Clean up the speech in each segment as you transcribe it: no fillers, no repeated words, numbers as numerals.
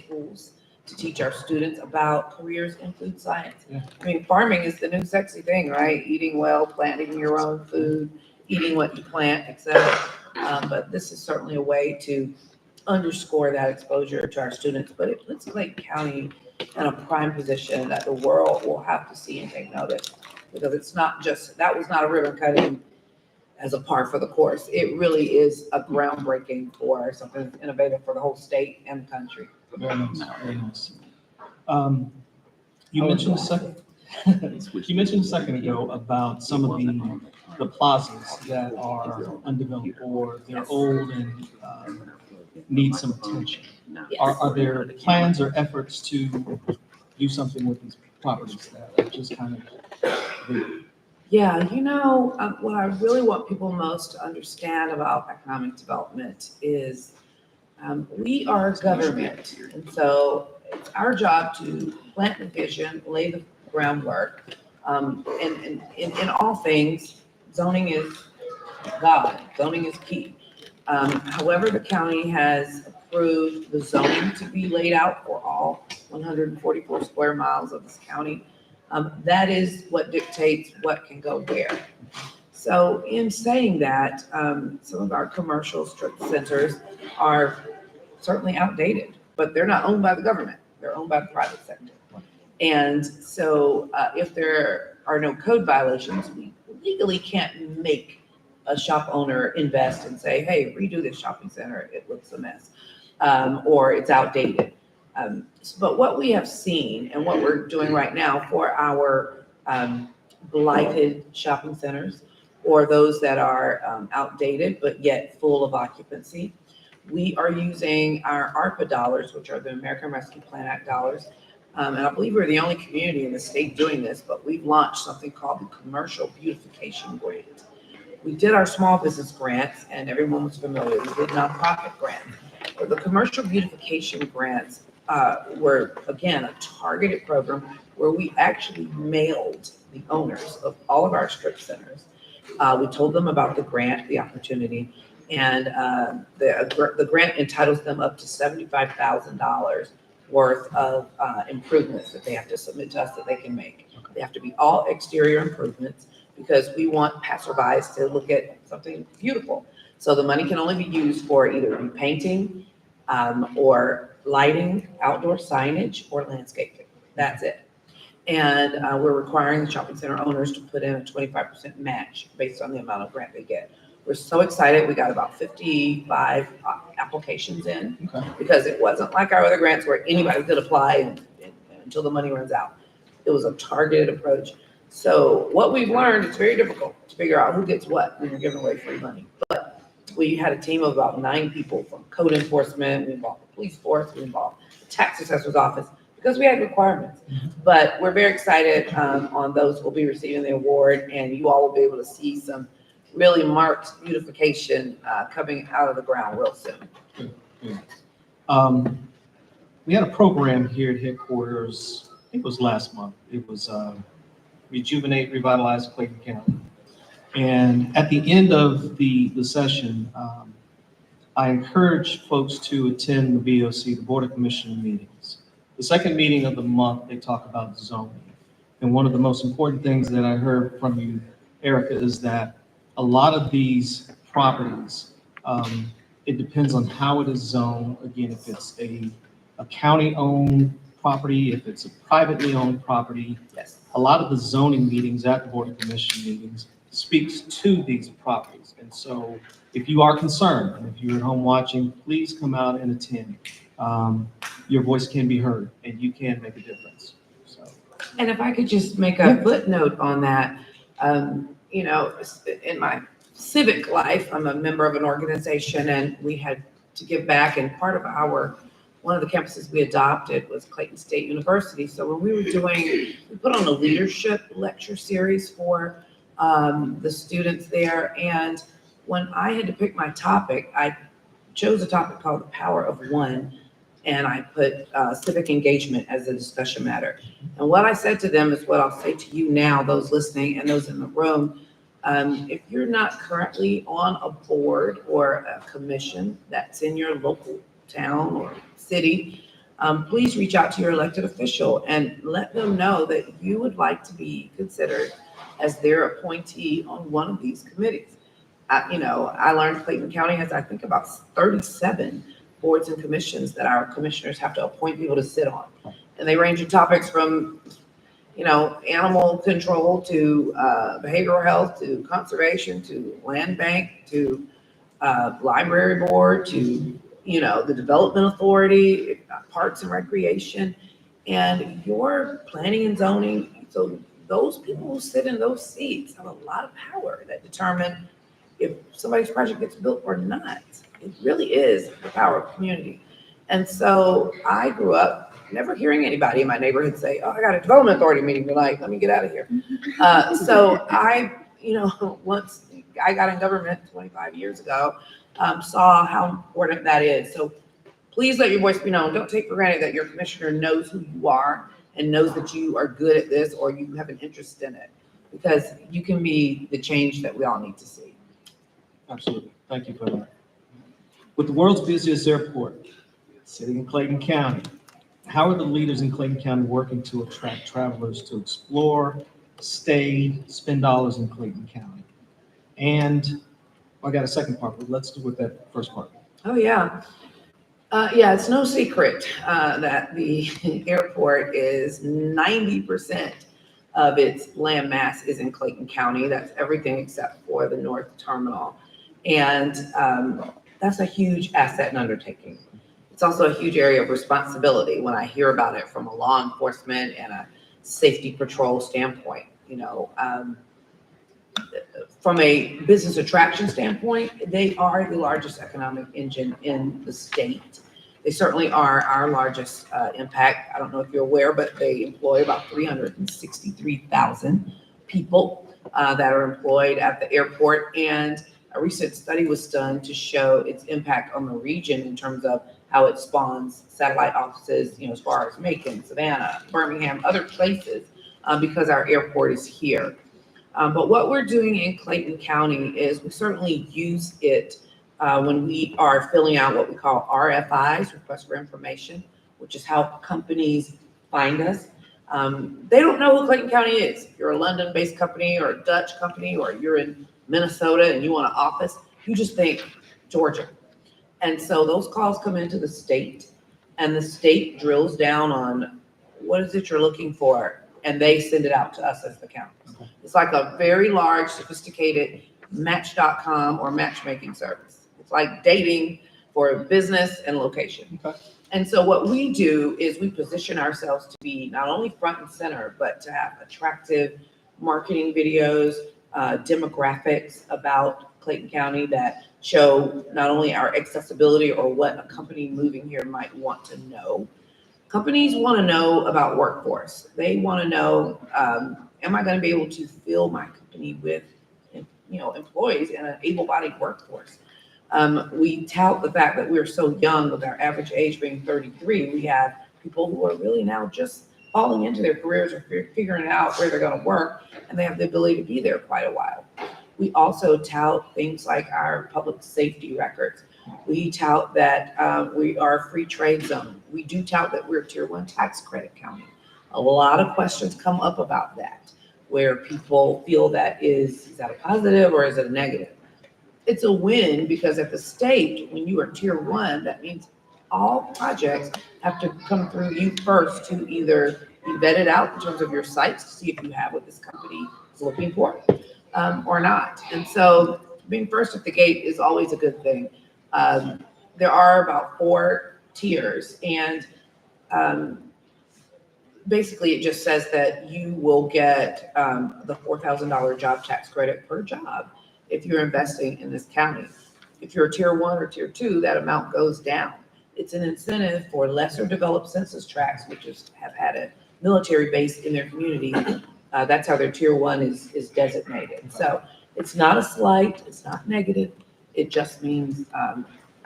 schools to teach our students about careers in food science. Yeah. I mean, farming is the new sexy thing, right? Eating well, planting your own food, eating what you plant, etc. But this is certainly a way to underscore that exposure to our students. But it puts Clayton County in a prime position that the world will have to see and take notice, because it's not just, that was not a ribbon cutting as a par for the course. It really is a groundbreaking for something that's innovative for the whole state and the country. Very nice, very nice. You mentioned a second, you mentioned a second ago about some of the plazas that are undeveloped or they're old and need some attention. Yes. Are there plans or efforts to do something with these properties that are just kind of? Yeah, what I really want people most to understand about economic development is we are government. And so it's our job to plant the vision, lay the groundwork. And in all things, zoning is God, zoning is key. However, the county has approved the zoning to be laid out for all 144 square miles of this county. That is what dictates what can go where. So in saying that, some of our commercial strip centers are certainly outdated, but they're not owned by the government. They're owned by the private sector. And so if there are no code violations, we legally can't make a shop owner invest and say, hey, redo this shopping center, it looks a mess, or it's outdated. But what we have seen and what we're doing right now for our blighted shopping centers, or those that are outdated but yet full of occupancy, we are using our ARPA dollars, which are the American Rescue Plan Act dollars. And I believe we're the only community in the state doing this, but we've launched something called the Commercial Beautification Grant. We did our small business grants, and everyone was familiar. We did nonprofit grants. But the Commercial Beautification Grants were, again, a targeted program where we actually mailed the owners of all of our strip centers. We told them about the grant, the opportunity, and the grant entitles them up to $75,000 worth of improvements that they have to submit to us that they can make. They have to be all exterior improvements because we want passerbys to look at something beautiful. So the money can only be used for either repainting or lighting, outdoor signage, or landscaping. That's it. And we're requiring the shopping center owners to put in a 25% match based on the amount of grant they get. We're so excited. We got about 55 applications in because it wasn't like our other grants where anybody could apply until the money runs out. It was a targeted approach. So what we've learned, it's very difficult to figure out who gets what when you're giving away free money. But we had a team of about 9 people from code enforcement. We involved the police force. We involved the tax assessor's office because we had requirements. But we're very excited on those who will be receiving the award, and you all will be able to see some really marked beautification coming out of the ground real soon. We had a program here at headquarters, I think it was last month. It was Rejuvenate, Revitalize Clayton County. And at the end of the session, I encourage folks to attend the BOC, the Board of Commissioner meetings. The second meeting of the month, they talk about zoning. And one of the most important things that I heard from you, Erica, is that a lot of these properties, it depends on how it is zoned. Again, if it's a county-owned property, if it's a privately owned property, Yes. a lot of the zoning meetings at the Board of Commission meetings speaks to these properties. And so if you are concerned, and if you're at home watching, please come out and attend. Your voice can be heard and you can make a difference. So. And if I could just make a footnote on that, in my civic life, I'm a member of an organization and we had to give back, and part of one of the campuses we adopted was Clayton State University. So when we put on a leadership lecture series for the students there. And when I had to pick my topic, I chose a topic called The Power of One. And I put civic engagement as a discussion matter. And what I said to them is what I'll say to you now, those listening and those in the room. If you're not currently on a board or a commission that's in your local town or city, please reach out to your elected official and let them know that you would like to be considered as their appointee on one of these committees. I learned Clayton County has, I think, about 37 boards and commissions that our commissioners have to appoint people to sit on. And they range in topics from, animal control to behavioral health to conservation to land bank to library board to, the development authority, parks and recreation, and your planning and zoning. So those people who sit in those seats have a lot of power that determine if somebody's project gets built or not. It really is the power of community. And so I grew up never hearing anybody in my neighborhood say, "Oh, I got a development authority meeting tonight. Let me get out of here." So I, once I got in government 25 years ago, saw how important that is. So please let your voice be known. Don't take for granted that your commissioner knows who you are and knows that you are good at this or you have an interest in it, because you can be the change that we all need to see. Absolutely. Thank you for that. With the world's busiest airport sitting in Clayton County, how are the leaders in Clayton County working to attract travelers to explore, stay, spend dollars in Clayton County? And I got a second part, but let's do with that first part. Oh, yeah. It's no secret that the airport is 90% of its land mass is in Clayton County. That's everything except for the north terminal. And that's a huge asset and undertaking. It's also a huge area of responsibility when I hear about it from a law enforcement and a safety patrol standpoint. From a business attraction standpoint, they are the largest economic engine in the state. They certainly are our largest impact. I don't know if you're aware, but they employ about 363,000 people that are employed at the airport. And a recent study was done to show its impact on the region in terms of how it spawns satellite offices, as far as Macon, Savannah, Birmingham, other places, because our airport is here. But what we're doing in Clayton County is we certainly use it when we are filling out what we call RFIs, request for information, which is how companies find us. They don't know who Clayton County is. If you're a London-based company or a Dutch company, or you're in Minnesota and you want an office, you just think Georgia. And so those calls come into the state, and the state drills down on what is it you're looking for, and they send it out to us as the county. Okay. It's like a very large, sophisticated Match.com or matchmaking service. It's like dating for business and location. Okay. And so what we do is we position ourselves to be not only front and center, but to have attractive marketing videos, demographics about Clayton County that show not only our accessibility or what a company moving here might want to know. Companies want to know about workforce. They want to know, am I going to be able to fill my company with, employees and an able-bodied workforce? We tout the fact that we're so young, with our average age being 33. We have people who are really now just falling into their careers or figuring out where they're going to work, and they have the ability to be there quite a while. We also tout things like our public safety records. We tout that we are a free trade zone. We do tout that we're a Tier 1 tax credit county. A lot of questions come up about that, where people feel that is that a positive or is it a negative? It's a win, because at the state, when you are Tier 1, that means all projects have to come through you first to either be vetted out in terms of your sites to see if you have what this company is looking for or not. And so being first at the gate is always a good thing. There are about 4 tiers, and basically it just says that you will get the $4,000 job tax credit per job if you're investing in this county. If you're a Tier 1 or Tier 2, that amount goes down. It's an incentive for lesser developed census tracts, which have had a military base in their community. That's how their Tier 1 is designated. So it's not a slight, it's not negative. It just means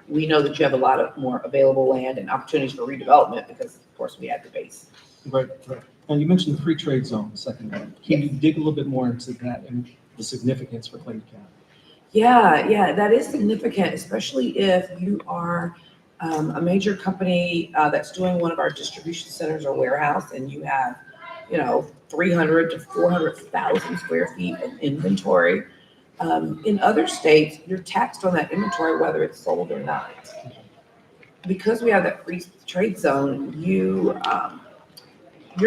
we know that you have a lot of more available land and opportunities for redevelopment because, of course, we had the base. Right. And you mentioned the free trade zone a second ago. Can you dig a little bit more into that and the significance for Clayton County? Yeah, that is significant, especially if you are a major company that's doing one of our distribution centers or warehouse, and you have, 300 to 400,000 square feet of inventory. In other states, you're taxed on that inventory whether it's sold or not. Because we have that free trade zone, you're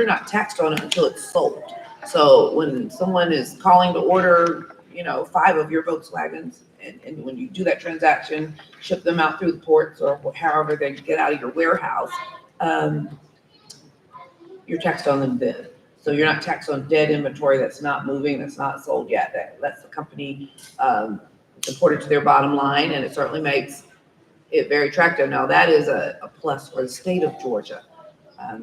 not taxed on it until it's sold. So when someone is calling to order, 5 of your Volkswagens, and when you do that transaction, ship them out through the ports or however they get out of your warehouse, you're taxed on them then. So you're not taxed on dead inventory that's not moving, that's not sold yet. That's the company imported to their bottom line, and it certainly makes it very attractive. Now that is a plus for the state of Georgia.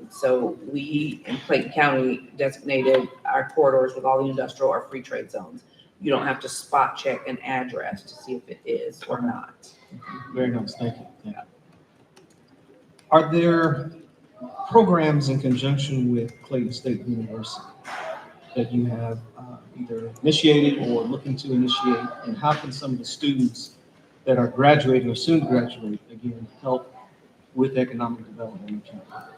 So we in Clayton County designated our corridors with all the industrial or free trade zones. You don't have to spot check an address to see if it is or not. Very nice, thank you. Yeah. Are there programs in conjunction with Clayton State University that you have either initiated or looking to initiate? And how can some of the students that are graduating or soon to graduate, again, help with economic development in Canada?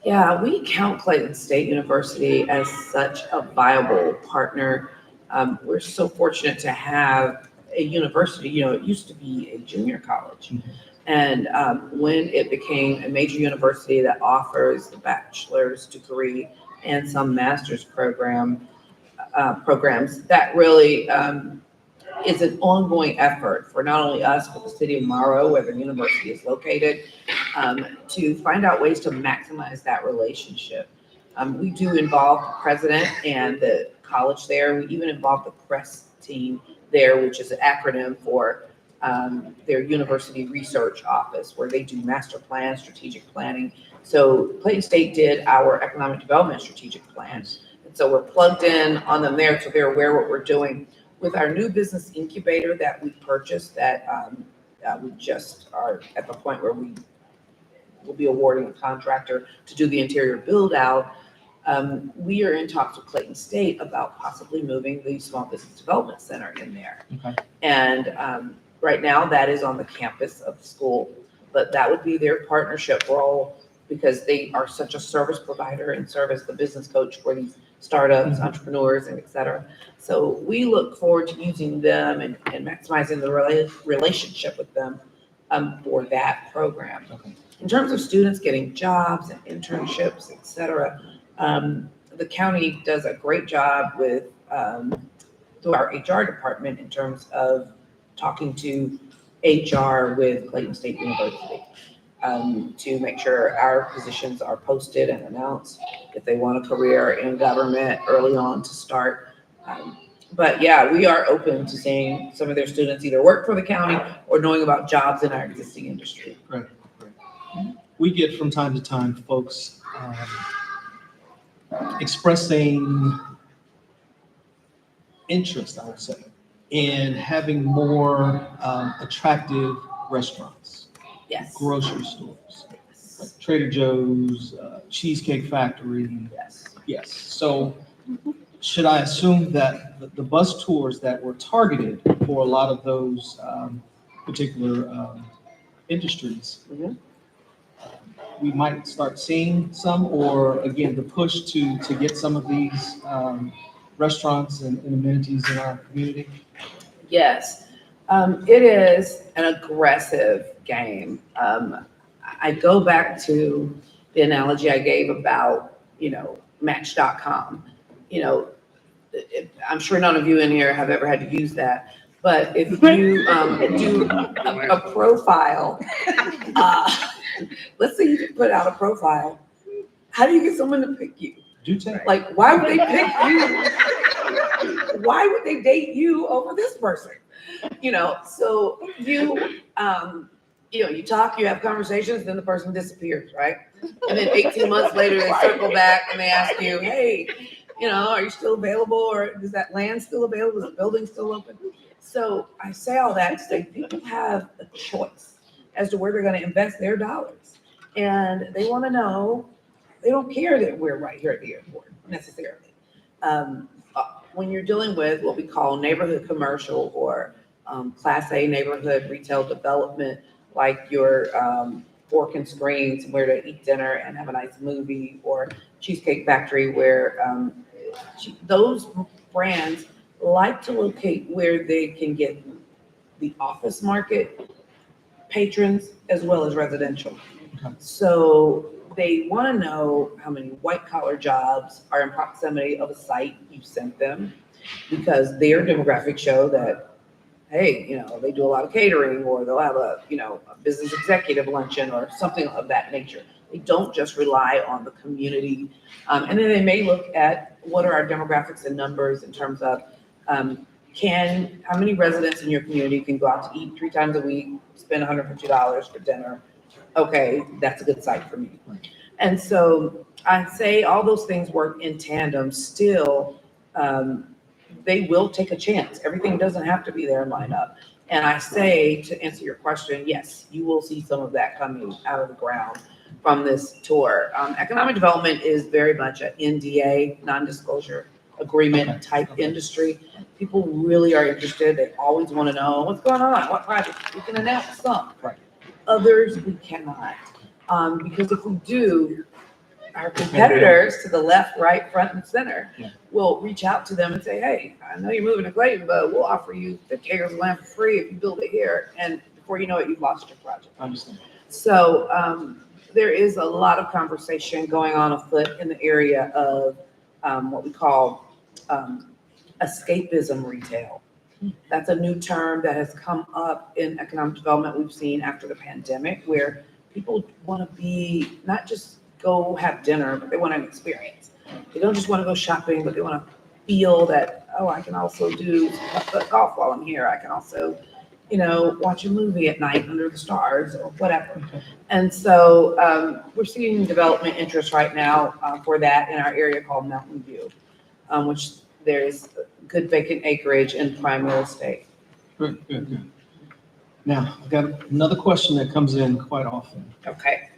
Yeah, we count Clayton State University as such a viable partner. We're so fortunate to have a university. It used to be a junior college. Mm-hmm. And when it became a major university that offers the bachelor's degree and some master's programs, that really is an ongoing effort for not only us, but the city of Morrow, where the university is located, to find out ways to maximize that relationship. We do involve the president and the college there. We even involve the press team there, which is an acronym for their university research office, where they do master plans, strategic planning. So Clayton State did our economic development strategic plans. And so we're plugged in on them there, so they're aware what we're doing. With our new business incubator that we purchased, that we just are at the point where we will be awarding a contractor to do the interior build out. We are in talks with Clayton State about possibly moving the Small Business Development Center in there. Okay. And right now that is on the campus of the school, but that would be their partnership role because they are such a service provider and serve as the business coach for these startups, entrepreneurs, and et cetera. So we look forward to using them and maximizing the relationship with them for that program. Okay. In terms of students getting jobs and internships, et cetera, the county does a great job with through our HR department in terms of talking to HR with Clayton State University to make sure our positions are posted and announced if they want a career in government early on to start. But yeah, we are open to seeing some of their students either work for the county or knowing about jobs in our existing industry. Great. We get from time to time folks expressing interest, I would say, in having more attractive restaurants, Yes. grocery stores, like Trader Joe's, Cheesecake Factory. Yes. So should I assume that the bus tours that were targeted for a lot of those particular industries, we might start seeing some, or again, the push to get some of these restaurants and amenities in our community? Yes, it is an aggressive game. I go back to the analogy I gave about, Match.com. I'm sure none of you in here have ever had to use that, but if you do a profile, let's say you put out a profile, how do you get someone to pick you? Do take. Like, why would they pick you? Why would they date you over this person? So you talk, you have conversations, then the person disappears, right? And then 18 months later, they circle back and they ask you, hey, are you still available? Or is that land still available? Is the building still open? So I say all that to say people have a choice as to where they're going to invest their dollars. And they want to know, they don't care that we're right here at the airport necessarily. When you're dealing with what we call neighborhood commercial or Class A neighborhood retail development like your Fork and Screen, somewhere to eat dinner and have a nice movie, or Cheesecake Factory, where those brands like to locate where they can get the office market patrons as well as residential. Okay. So they want to know how many white collar jobs are in proximity of a site you sent them, because their demographics show that, hey, they do a lot of catering, or they'll have a business executive luncheon or something of that nature. They don't just rely on the community. And then they may look at what are our demographics and numbers in terms of how many residents in your community can go out to eat 3 times a week, spend $150 for dinner. Okay, that's a good site for me. And so I'd say all those things work in tandem. Still, they will take a chance. Everything doesn't have to be there and line up. And I say, to answer your question, yes, you will see some of that coming out of the ground from this tour. Economic development is very much an NDA, non-disclosure agreement type industry. People really are interested. They always want to know what's going on, what project. We can announce some. Right. Others we cannot. Because if we do, our competitors to the left, right, front, and center will reach out to them and say, hey, I know you're moving to Clayton, but we'll offer you 50 acres of land for free if you build it here. And before you know it, you've lost your project. I understand. So there is a lot of conversation going on afoot in the area of what we call escapism retail. That's a new term that has come up in economic development we've seen after the pandemic, where people want to be not just go have dinner, but they want an experience. They don't just want to go shopping, but they want to feel that, oh, I can also do golf while I'm here. I can also, watch a movie at night under the stars or whatever. And so we're seeing development interest right now for that in our area called Mountain View, which there is good vacant acreage in prime real estate. Good. Now, I've got another question that comes in quite often. Okay.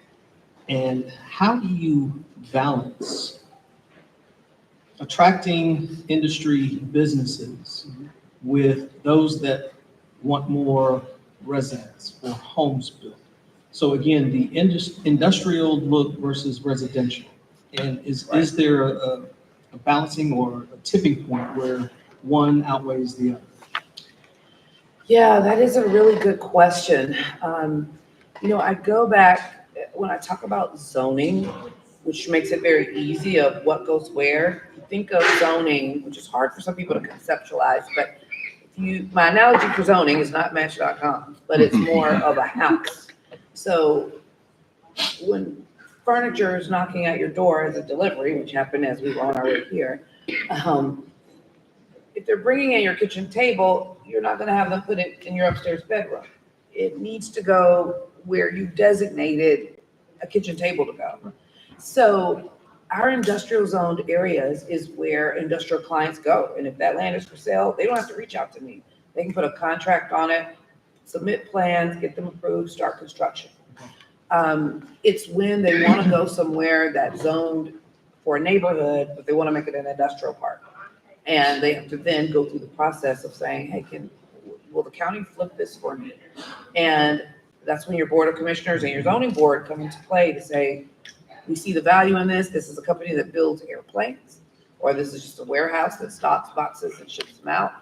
And how do you balance attracting industry businesses with those that want more residents or homes built? So again, the industrial look versus residential. And is there a balancing or a tipping point where one outweighs the other? Yeah, that is a really good question. I go back when I talk about zoning, which makes it very easy of what goes where. You think of zoning, which is hard for some people to conceptualize, but my analogy for zoning is not Match.com, but it's more of a house. So when furniture is knocking at your door as a delivery, which happened as we were on our way here, if they're bringing in your kitchen table, you're not going to have them put it in your upstairs bedroom. It needs to go where you designated a kitchen table to go. So our industrial zoned areas is where industrial clients go. And if that land is for sale, they don't have to reach out to me. They can put a contract on it, submit plans, get them approved, start construction. It's when they want to go somewhere that's zoned for a neighborhood, but they want to make it an industrial park. And they have to then go through the process of saying, hey, will the county flip this for me? And that's when your board of commissioners and your zoning board come into play to say, we see the value in this. This is a company that builds airplanes, or this is just a warehouse that stocks boxes and ships them out.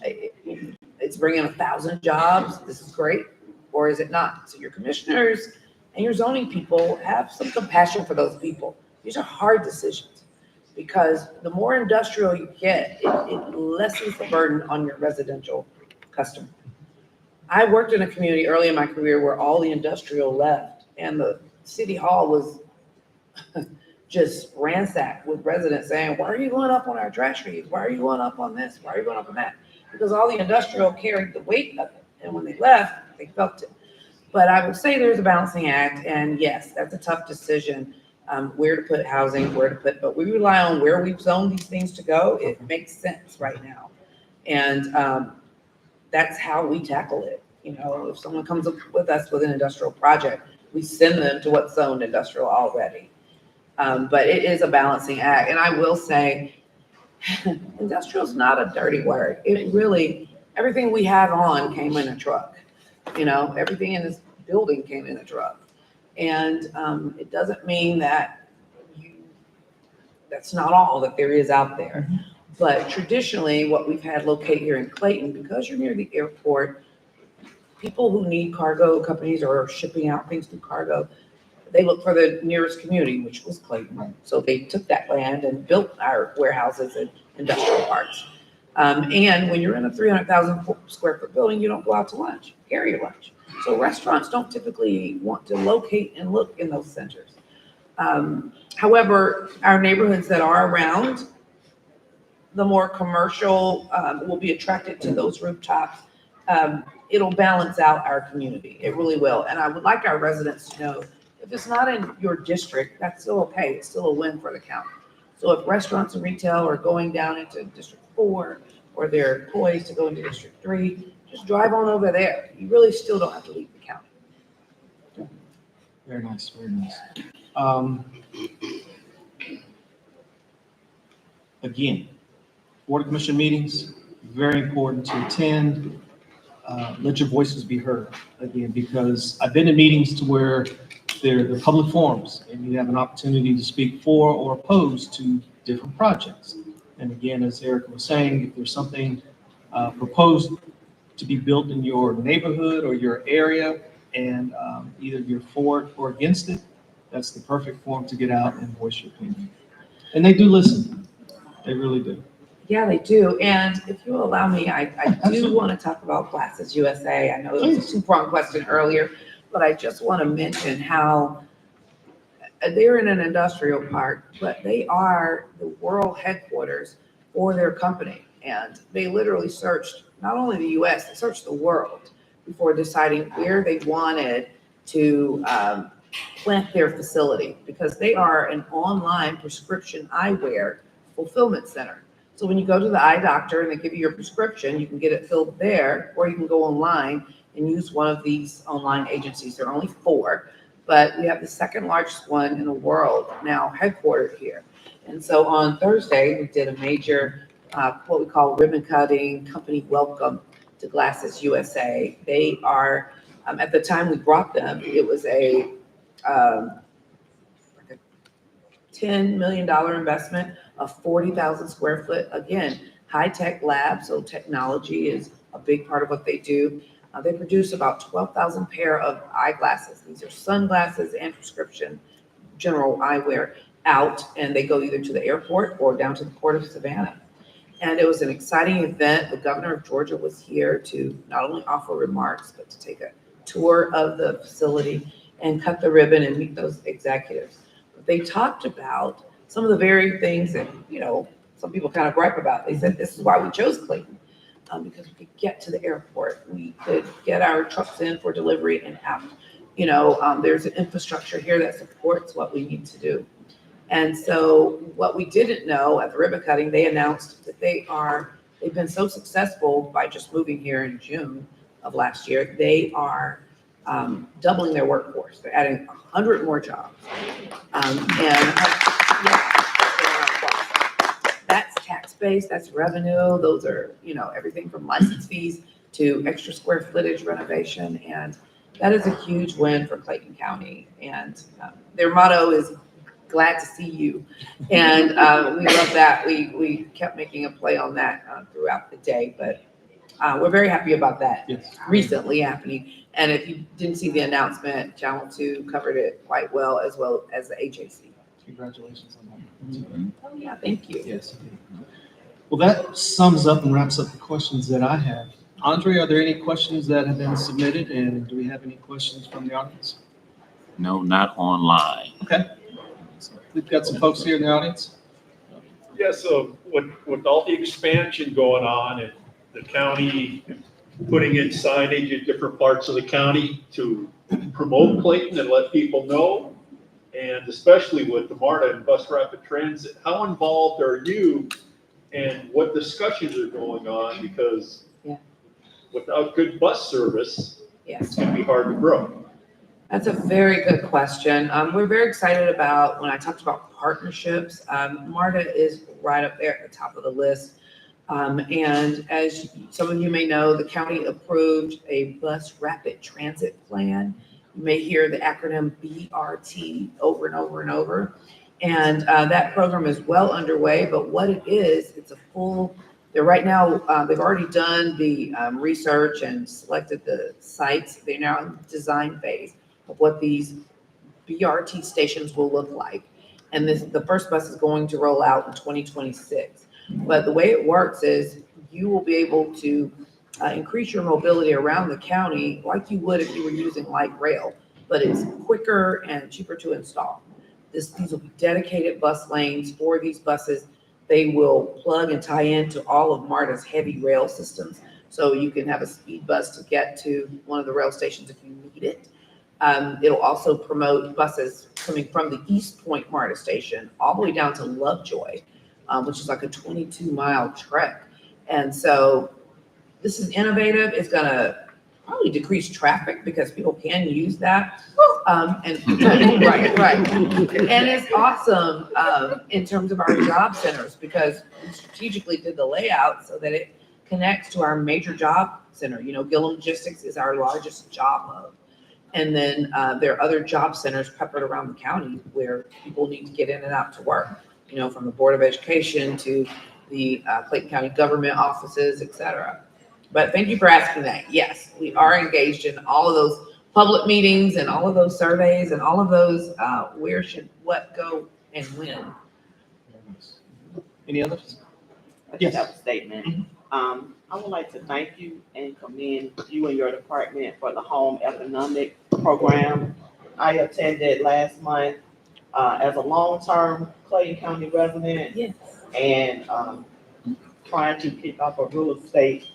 It's bringing 1,000 jobs. This is great. Or is it not? So your commissioners and your zoning people have some compassion for those people. These are hard decisions, because the more industrial you get, it lessens the burden on your residential customer. I worked in a community early in my career where all the industrial left, and the city hall was just ransacked with residents saying, why are you going up on our trash fees? Why are you going up on this? Why are you going up on that? Because all the industrial carried the weight of it. And when they left, they felt it. But I would say there's a balancing act. And yes, that's a tough decision, where to put housing, but we rely on where we've zoned these things to go. It makes sense right now. And that's how we tackle it. If someone comes up with us with an industrial project, we send them to what's zoned industrial already. But it is a balancing act. And I will say, industrial is not a dirty word. It really, everything we have on came in a truck. Everything in this building came in a drug. And it doesn't mean that that's not all that there is out there. But traditionally, what we've had locate here in Clayton, because you're near the airport, people who need cargo companies or are shipping out things through cargo, they look for the nearest community, which was Clayton. So they took that land and built our warehouses and industrial parks. And when you're in a 300,000 square foot building, you don't go out to lunch, carry your lunch. So restaurants don't typically want to locate and look in those centers. However, our neighborhoods that are around, the more commercial will be attracted to those rooftops. It'll balance out our community. It really will. And I would like our residents to know, if it's not in your district, that's still okay. It's still a win for the county. So if restaurants and retail are going down into District 4 or they're poised to go into District 3, just drive on over there. You really still don't have to leave the county. Very nice, very nice. Again, Board of Commission meetings, very important to attend. Let your voices be heard, again, because I've been in meetings to where they're public forums and you have an opportunity to speak for or opposed to different projects. And again, as Erica was saying, if there's something proposed to be built in your neighborhood or your area, and either you're for it or against it, that's the perfect forum to get out and voice your opinion. And they do listen. They really do. Yeah, they do. And if you'll allow me, I do want to talk about Glasses USA. I know it was a two-pronged question earlier, but I just want to mention how they're in an industrial park, but they are the world headquarters for their company. And they literally searched not only the US, they searched the world before deciding where they wanted to plant their facility, because they are an online prescription eyewear fulfillment center. So when you go to the eye doctor and they give you your prescription, you can get it filled there, or you can go online and use one of these online agencies. There are only 4, but we have the second largest one in the world now headquartered here. And so on Thursday, we did a major, what we call ribbon cutting company welcome to Glasses USA. They are, at the time we brought them, it was a $10 million investment, a 40,000 square foot, again, high-tech lab, so technology is a big part of what they do. They produce about 12,000 pair of eyeglasses. These are sunglasses and prescription general eyewear out, and they go either to the airport or down to the Port of Savannah. And it was an exciting event. The governor of Georgia was here to not only offer remarks, but to take a tour of the facility and cut the ribbon and meet those executives. But they talked about some of the very things that, you know, some people kind of gripe about. They said, this is why we chose Clayton, because we could get to the airport. We could get our trucks in for delivery and out. You know, there's an infrastructure here that supports what we need to do. And so what we didn't know at the ribbon cutting, they announced that they've been so successful by just moving here in June of last year. They are doubling their workforce. They're adding 100 more jobs. That's tax-based, that's revenue. Those are, you know, everything from license fees to extra square footage renovation. And that is a huge win for Clayton County. And their motto is glad to see you. And we love that. We kept making a play on that throughout the day, but we're very happy about that. Yes. Recently happening. And if you didn't see the announcement, Channel 2 covered it quite well as the HAC. Congratulations on that. Oh yeah, thank you. Yes. Well, that sums up and wraps up the questions that I have. Andre, are there any questions that have been submitted, and do we have any questions from the audience? No, not online. Okay. We've got some folks here in the audience. Yes, so with all the expansion going on and the county putting in signage in different parts of the county to promote Clayton and let people know, and especially with the MARTA and bus rapid transit, how involved are you and what discussions are going on? Because without good bus service, it's going to be hard to grow. That's a very good question. We're very excited about, when I talked about partnerships, MARTA is right up there at the top of the list. And as some of you may know, the county approved a bus rapid transit plan You may hear the acronym BRT over and over and over. And that program is well underway, but what it is, it's a full, they're right now, they've already done the research and selected the sites. They're now in the design phase of what these BRT stations will look like. And the first bus is going to roll out in 2026. But the way it works is you will be able to increase your mobility around the county like you would if you were using light rail, but it's quicker and cheaper to install. These will be dedicated bus lanes for these buses. They will plug and tie into all of MARTA's heavy rail systems. So you can have a speed bus to get to one of the rail stations if you need it. It'll also promote buses coming from the East Point MARTA station all the way down to Lovejoy, which is like a 22-mile trek. And so this is innovative. It's going to probably decrease traffic because people can use that. Right. And it's awesome in terms of our job centers because we strategically did the layout so that it connects to our major job center. You know, Gillum Logistics is our largest job hub. And then there are other job centers peppered around the county where people need to get in and out to work, you know, from the Board of Education to the Clayton County government offices, et cetera. But thank you for asking that. Yes, we are engaged in all of those public meetings and all of those surveys and all of those where should what go and when. Any others? I Yes. just have a statement. I would like to thank you and commend you and your department for the home economic program. I attended last month as a long-term Clayton County resident Yes. and trying to pick up a real estate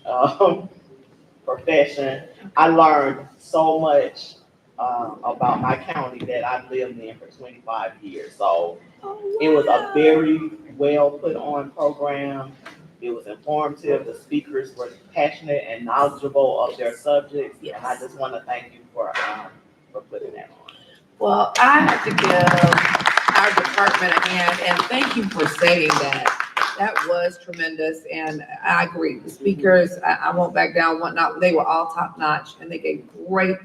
profession. I learned so much about my county that I've lived in for 25 years. So it was a very well put on program. It was informative. The speakers were passionate and knowledgeable of their subjects. Yes. And I just want to thank you for putting that on. Well, I have to give our department a hand and thank you for saying that. That was tremendous, and I agree. The speakers, I won't back down, whatnot, they were all top notch, and they gave great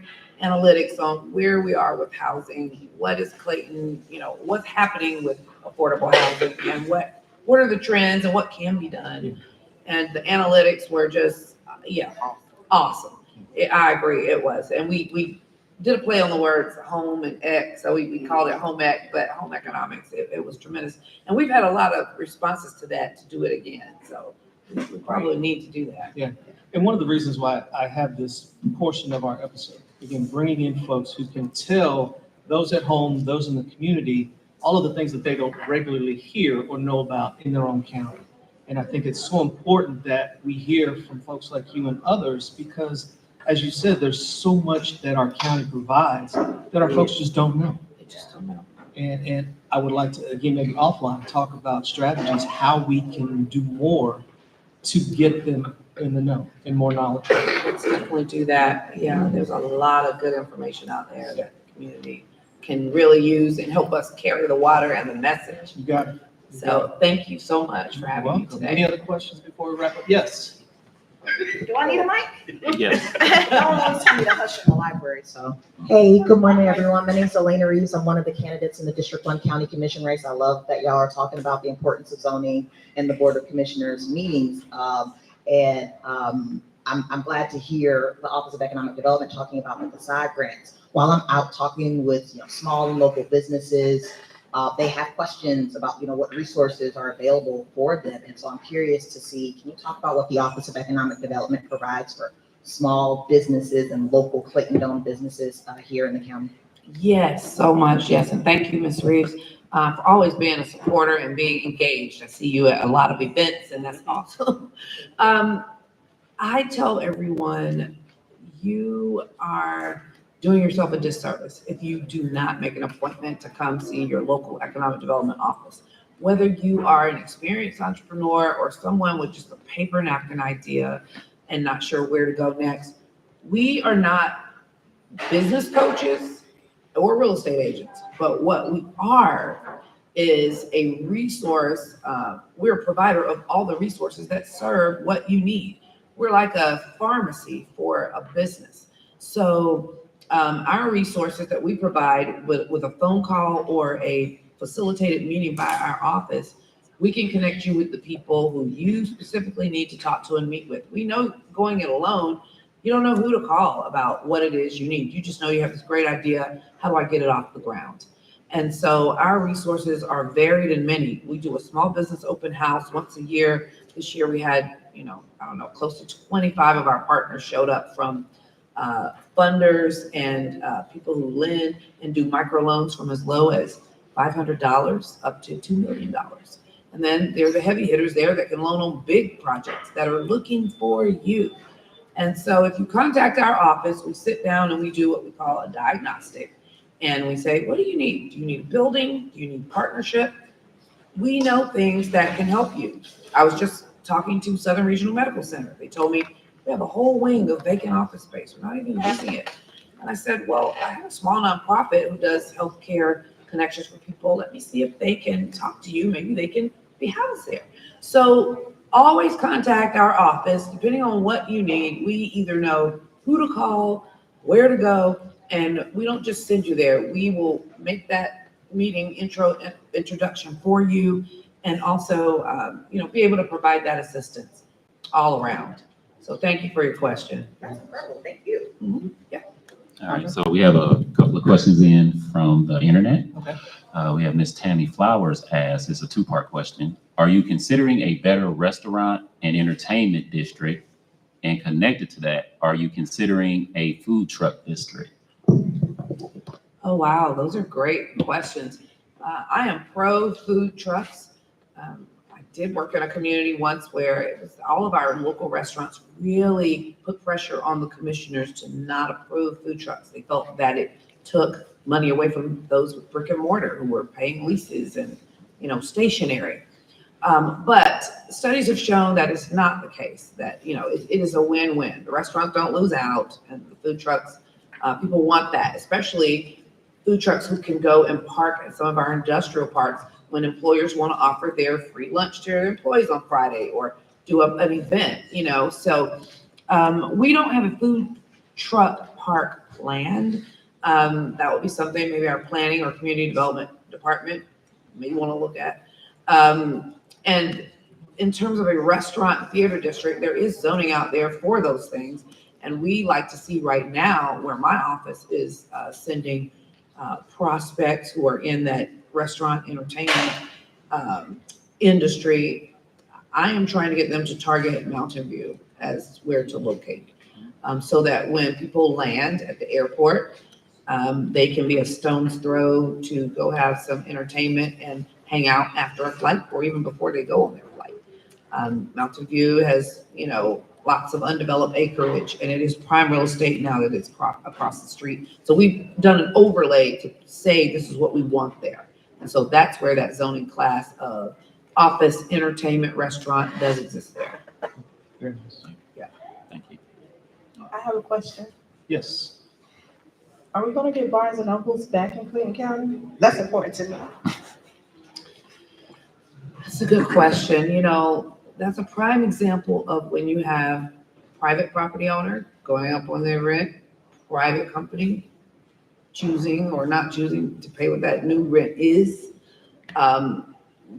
analytics on where we are with housing, what is Clayton, you know, what's happening with affordable housing, and what are the trends and what can be done. And the analytics were just, awesome. I agree, it was, and we did a play on the words home and ec, so we called it home ec, but home economics, it was tremendous. And we've had a lot of responses to that to do it again, so we probably need to do that. Yeah, and one of the reasons why I have this portion of our episode, again, bringing in folks who can tell those at home, those in the community, all of the things that they don't regularly hear or know about in their own county. And I think it's so important that we hear from folks like you and others because, as you said, there's so much that our county provides that our folks just don't know. They just don't know. And I would like to, again, maybe offline, talk about strategies, how we can do more to get them in the know and more knowledge. Let's definitely do that. Yeah, there's a lot of good information out there that the community can really use and help us carry the water and the message. You got it. So thank you so much for having me Welcome. Any today. other questions before we wrap up? Yes. Do I need a mic? Yes. No one wants me to hush in the library, so. Hey, good morning, everyone. My name's Elena Reeves. I'm one of the candidates in the District 1 County Commission race. I love that y'all are talking about the importance of zoning and the Board of Commissioners meetings. I'm glad to hear the Office of Economic Development talking about the facade grants. While I'm out talking with small and local businesses, they have questions about what resources are available for them. And so I'm curious to see, can you talk about what the Office of Economic Development provides for small businesses and local Clayton-owned businesses here in the county? Yes, so much. Yes, and thank you, Ms. Reeves, for always being a supporter and being engaged. I see you at a lot of events, and that's awesome. I tell everyone, you are doing yourself a disservice if you do not make an appointment to come see your local economic development office. Whether you are an experienced entrepreneur or someone with just a paper napkin idea and not sure where to go next, we are not business coaches or real estate agents, but what we are is a resource. We're a provider of all the resources that serve what you need. We're like a pharmacy for a business. So our resources that we provide with a phone call or a facilitated meeting by our office, we can connect you with the people who you specifically need to talk to and meet with. We know going it alone, you don't know who to call about what it is you need. You just know you have this great idea. How do I get it off the ground? And so our resources are varied and many. We do a small business open house once a year. This year we had, close to 25 of our partners showed up, from funders and people who lend and do microloans from as low as $500 up to $2 million. And then there are the heavy hitters there that can loan on big projects that are looking for you. And so if you contact our office, we sit down and we do what we call a diagnostic. And we say, what do you need? Do you need a building? Do you need partnership? We know things that can help you. I was just talking to Southern Regional Medical Center. They told me we have a whole wing of vacant office space. We're not even using it. And I said, well, I have a small nonprofit who does healthcare connections for people. Let me see if they can talk to you. Maybe they can be housed there. So always contact our office. Depending on what you need, we either know who to call, where to go, and we don't just send you there. We will make that meeting introduction for you, and also, be able to provide that assistance all around. So thank you for your question. That's incredible. Thank you. Yeah. All right, so we have a couple of questions in from the internet. Okay. We have Miss Tammy Flowers asks, it's a two-part question. Are you considering a better restaurant and entertainment district? And connected to that, are you considering a food truck district? Oh, wow. Those are great questions. I am pro food trucks. I did work in a community once where it was all of our local restaurants really put pressure on the commissioners to not approve food trucks. They felt that it took money away from those with brick and mortar who were paying leases and, stationary. But studies have shown that it's not the case, that, it is a win-win. The restaurants don't lose out, and the food trucks, people want that, especially food trucks who can go and park at some of our industrial parks when employers want to offer their free lunch to their employees on Friday or do an event, So we don't have a food truck park planned. That would be something maybe our planning or community development department may want to look at. And in terms of a restaurant theater district, there is zoning out there for those things. And we like to see right now where my office is sending prospects who are in that restaurant entertainment industry. I am trying to get them to target Mountain View as where to locate, so that when people land at the airport, they can be a stone's throw to go have some entertainment and hang out after a flight or even before they go on their flight. Mountain View has, lots of undeveloped acreage, and it is prime real estate now that it's across the street. So we've done an overlay to say this is what we want there. And so that's where that zoning class of office, entertainment, restaurant does exist there. Very nice. Thank you. I have a question. Yes. Are we gonna get Barnes and Nobles back in Clayton County? That's important to me. That's a good question. That's a prime example of when you have private property owner going up on their rent, private company choosing or not choosing to pay what that new rent is.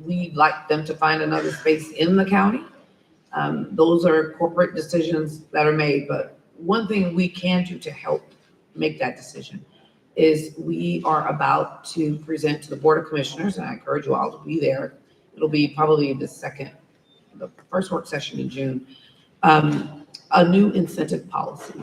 We'd like them to find another space in the county. Those are corporate decisions that are made, but one thing we can do to help make that decision is we are about to present to the Board of Commissioners, and I encourage you all to be there. It'll be probably the first work session in June, a new incentive policy.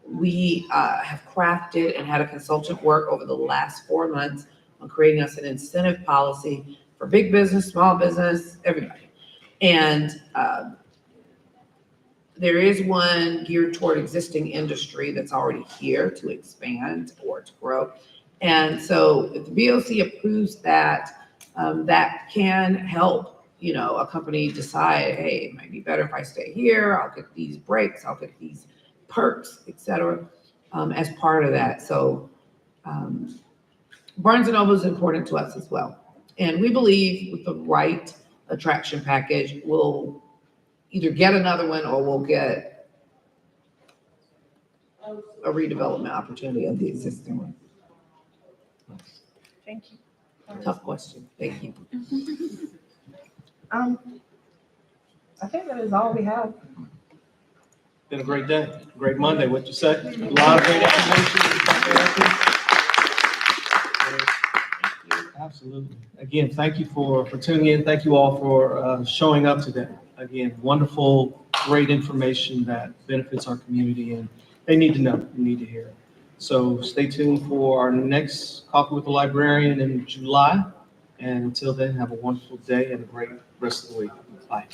We have crafted and had a consultant work over the last 4 months on creating us an incentive policy for big business, small business, everybody. And there is one geared toward existing industry that's already here to expand or to grow. And so if the BOC approves that, that can help a company decide, hey, it might be better if I stay here. I'll get these breaks, I'll get these perks, et cetera, as part of that. So Barnes & Noble is important to us as well. And we believe with the right attraction package, we'll either get another one or we'll get a redevelopment opportunity of the existing one. Thank you. Tough question. Thank you. I think that is all we have. Been a great day, great Monday, what you say? A lot of great information. Absolutely. Again, thank you for tuning in. Thank you all for showing up today. Again, wonderful, great information that benefits our community, and they need to know, they need to hear it. So stay tuned for our next Coffee with the Librarian in July. And until then, have a wonderful day and a great rest of the week. Bye.